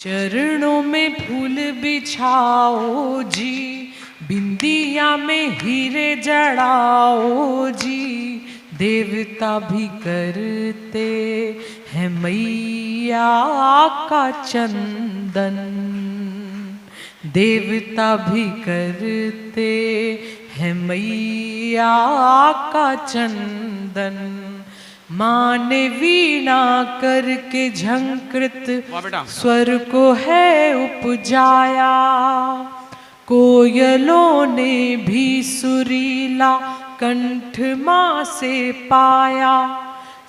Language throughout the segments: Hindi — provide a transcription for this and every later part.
चरणों में फूल बिछाओ जी, बिंदिया में हीरे जड़ाओ जी। देवता भी करते हैं मैया का चंदन, देवता भी करते हैं मैया का चंदन। माँ ने वीणा करके झंकृत स्वर को है उपजाया, कोयलों ने भी सुरीला कंठ माँ से पाया।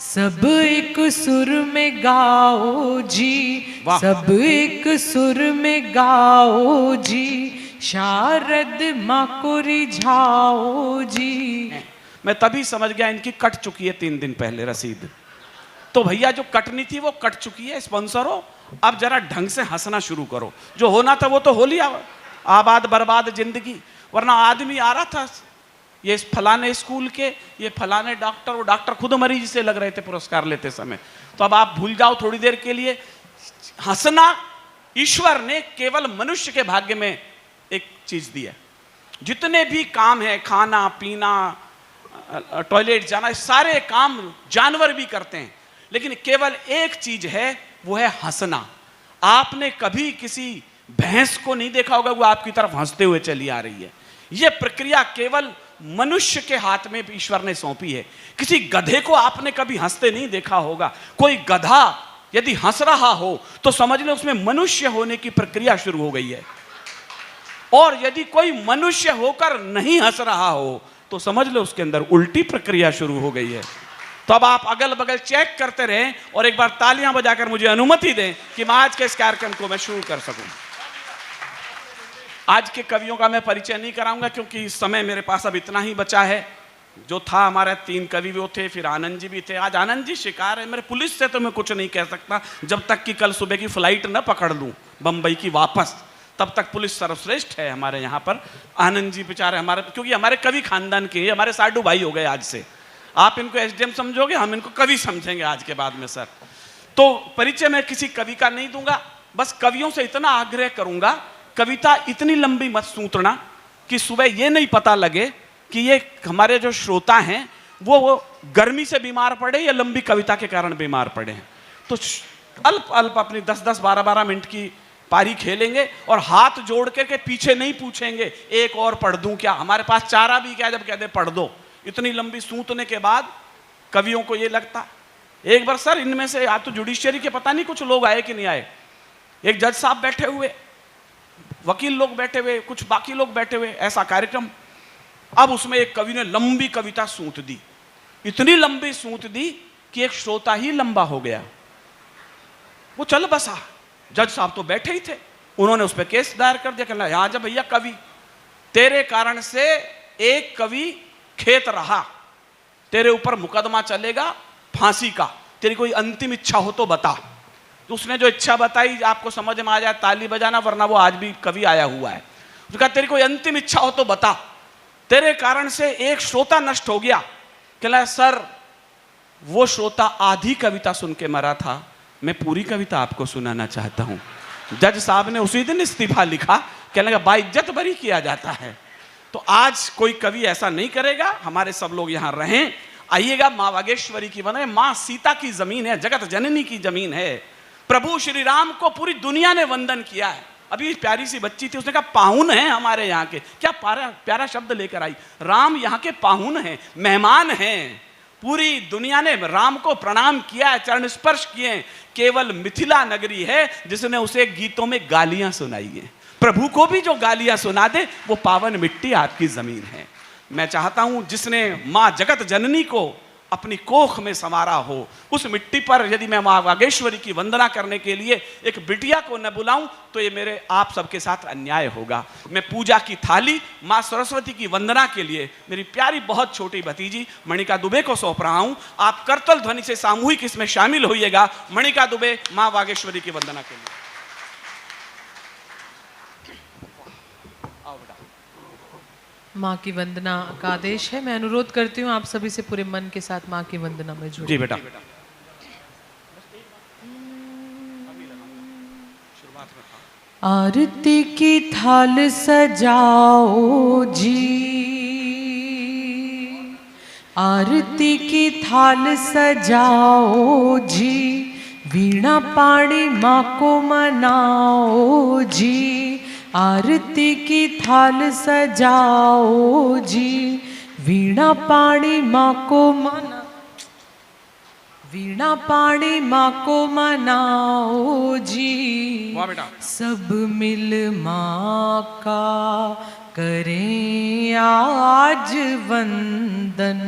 सब एक सुर में गाओ जी, सब एक सुर में गाओ जी, शारद माँ को रिझाओ जी। मैं तभी समझ गया इनकी कट चुकी है 3 दिन पहले रसीद। तो भैया जो कटनी थी वो कट चुकी है। स्पॉन्सरों, अब जरा ढंग से हंसना शुरू करो। जो होना था वो तो हो लिया, आबाद बर्बाद जिंदगी। वरना आदमी आ रहा था, ये फलाने स्कूल के, ये फलाने डॉक्टर, वो डॉक्टर खुद मरीज से लग रहे थे पुरस्कार लेते समय। तो अब आप भूल जाओ थोड़ी देर के लिए। हंसना ईश्वर ने केवल मनुष्य के भाग्य में एक चीज दी है। जितने भी काम है, खाना पीना, टॉयलेट जाना, सारे काम जानवर भी करते हैं, लेकिन केवल एक चीज है, वो है हंसना। आपने कभी किसी भैंस को नहीं देखा होगा वो आपकी तरफ हंसते हुए चली आ रही है। यह प्रक्रिया केवल मनुष्य के हाथ में ईश्वर ने सौंपी है। किसी गधे को आपने कभी हंसते नहीं देखा होगा। कोई गधा यदि हंस रहा हो तो समझ लो उसमें मनुष्य होने की प्रक्रिया शुरू हो गई है, और यदि कोई मनुष्य होकर नहीं हंस रहा हो तो समझ लो उसके अंदर उल्टी प्रक्रिया शुरू हो गई है। तो अब आप अगल बगल चेक करते रहें और एक बार तालियां बजाकर मुझे अनुमति दें कि मैं आज के इस कार्यक्रम को मैं शुरू कर सकूं। आज के कवियों का मैं परिचय नहीं कराऊंगा क्योंकि इस समय मेरे पास अब इतना ही बचा है। जो था हमारे 3 कवि वो थे, फिर आनंद जी भी थे। आज आनंद जी शिकार है मेरे पुलिस से, तो मैं कुछ नहीं कह सकता जब तक कि कल सुबह की फ्लाइट न पकड़ लूं बंबई की वापस। तब तक पुलिस सर्वश्रेष्ठ है हमारे यहाँ पर। आनंद जी बेचारे हमारे, क्योंकि हमारे कवि खानदान के, हमारे साडू भाई हो गए आज से। आप इनको एसडीएम समझोगे, हम इनको कवि समझेंगे आज के बाद में सर। तो परिचय मैं किसी कवि का नहीं दूंगा, बस कवियों से इतना आग्रह करूंगा, कविता इतनी लंबी मत सूंतना कि सुबह ये नहीं पता लगे कि ये हमारे जो श्रोता हैं वो गर्मी से बीमार पड़े या लंबी कविता के कारण बीमार पड़े हैं। तो अल्प अल्प अपनी 10-10, 12-12 मिनट की पारी खेलेंगे और हाथ जोड़ के पीछे नहीं पूछेंगे एक और पढ़ दूं क्या, हमारे पास चारा भी क्या जब कहते पढ़ दो। इतनी लंबी सूतने के बाद कवियों को ये लगता। एक बार सर इनमें से आज तो जुडिशियरी के पता नहीं कुछ लोग आए कि नहीं आए, एक जज साहब बैठे हुए, वकील लोग बैठे हुए, कुछ बाकी लोग बैठे हुए, ऐसा कार्यक्रम। अब उसमें एक कवि ने लंबी कविता सूत दी, इतनी लंबी सूत दी कि एक श्रोता ही लंबा हो गया। वो चल बसा, जज साहब तो बैठे ही थे, उन्होंने उस पर केस दायर कर दिया। कहना यहां जब भैया कवि, तेरे कारण से एक कवि खेत रहा, तेरे ऊपर मुकदमा चलेगा फांसी का, तेरी कोई अंतिम इच्छा हो तो बता। तो उसने जो इच्छा बताई आपको समझ में आ जाए ताली बजाना, वरना वो आज भी कवि आया हुआ है। उसने कहा तेरी कोई अंतिम इच्छा हो तो बता, तेरे कारण से एक श्रोता नष्ट हो गया। कहला सर वो श्रोता आधी कविता सुन के मरा था, मैं पूरी कविता आपको सुनाना चाहता हूं। जज साहब ने उसी दिन इस्तीफा लिखा, कहने लगा बाइज्जत बरी किया जाता है। तो आज कोई कवि ऐसा नहीं करेगा, हमारे सब लोग यहां रहें। आइएगा, मां बागेश्वरी की बने, मां सीता की जमीन है, जगत जननी की जमीन है। प्रभु श्री राम को पूरी दुनिया ने वंदन किया है। अभी प्यारी सी बच्ची थी, उसने कहा पाहुन है हमारे यहाँ के, क्या प्यारा शब्द लेकर आई। राम यहाँ के पाहुन हैं, मेहमान हैं। पूरी दुनिया ने राम को प्रणाम किया है, चरण स्पर्श किए। केवल मिथिला नगरी है जिसने उसे गीतों में गालियां सुनाई है। प्रभु को भी जो गालियां सुना दे वो पावन मिट्टी आपकी जमीन है। मैं चाहता हूं जिसने मां जगत जननी को अपनी कोख में संवारा हो, उस मिट्टी पर यदि मैं मां बागेश्वरी की वंदना करने के लिए एक बिटिया को न बुलाऊं तो ये मेरे आप सबके साथ अन्याय होगा। मैं पूजा की थाली मां सरस्वती की वंदना के लिए मेरी प्यारी बहुत छोटी भतीजी मणिका दुबे को सौंप रहा हूं। आप करतल ध्वनि से सामूहिक इसमें शामिल होइएगा। मणिका दुबे मां बागेश्वरी की वंदना के लिए। माँ की वंदना का आदेश है। मैं अनुरोध करती हूँ आप सभी से पूरे मन के साथ माँ की वंदना में जुड़े। जी बेटा। आरती की थाल सजाओ जी, आरती की थाल सजाओ जी, वीणा पाणी माँ को मनाओ जी। आरती की थाल सजाओ जी, वीणा पाणी माँ को मना, वीणा पाणी माँ को मनाओ जी। वाह बेटा। सब मिल माँ का करें आज वंदन,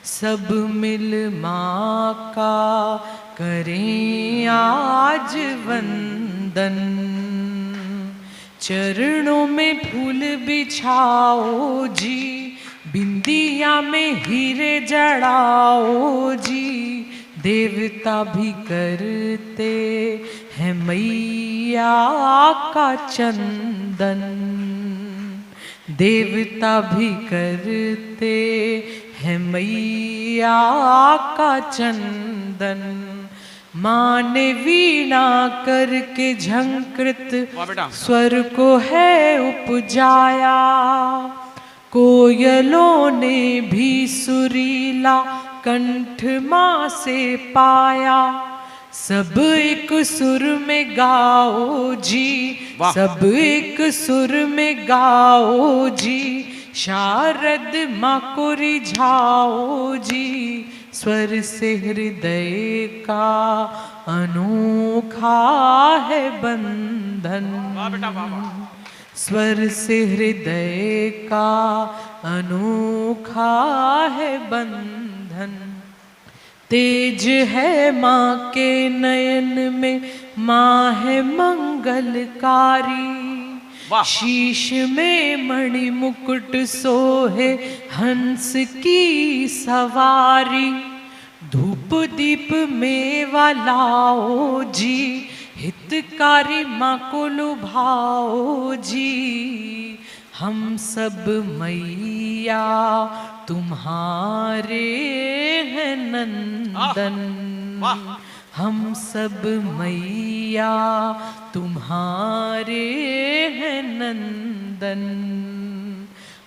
सब मिल माँ का करें आज वंदन। चरणों में फूल बिछाओ जी, बिंदिया में हीरे जड़ाओ जी। देवता भी करते हैं मैया का चंदन, देवता भी करते हैं मैया का चंदन। माँ ने वीणा करके झंकृत स्वर को है उपजाया, कोयलों ने भी सुरीला कंठ माँ से पाया। सब एक सुर में गाओ जी, सब एक सुर में गाओ जी। शारद माँ को रिझाओ जी, स्वर से हृदय का अनोखा है बंधन। स्वर से हृदय का अनोखा है बंधन। तेज है माँ के नयन में, माँ है मंगलकारी। शीश में मणि मुकुट सोहे हंस की सवारी। धूप दीप मेवा लाओ जी, हितकारी माँ को लुभाओ जी। हम सब मैया तुम्हारे हैं नंदन, हम सब मैया तुम्हारे हैं नंदन।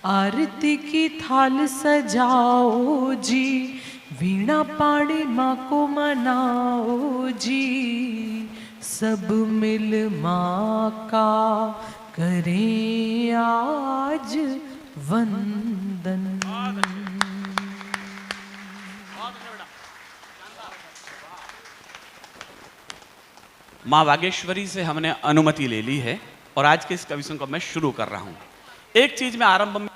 आरती की थाल सजाओ जी, वीणा पाणी माँ को मनाओ जी। सब मिल माँ का करें आज वंदन। माँ बागेश्वरी से हमने अनुमति ले ली है और आज के इस कविसन को मैं शुरू कर रहा हूं। एक चीज में आरंभ में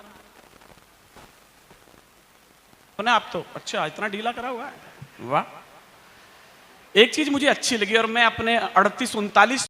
आप तो अच्छा इतना ढीला करा हुआ है, वाह। एक चीज मुझे अच्छी लगी और मैं अपने 38-39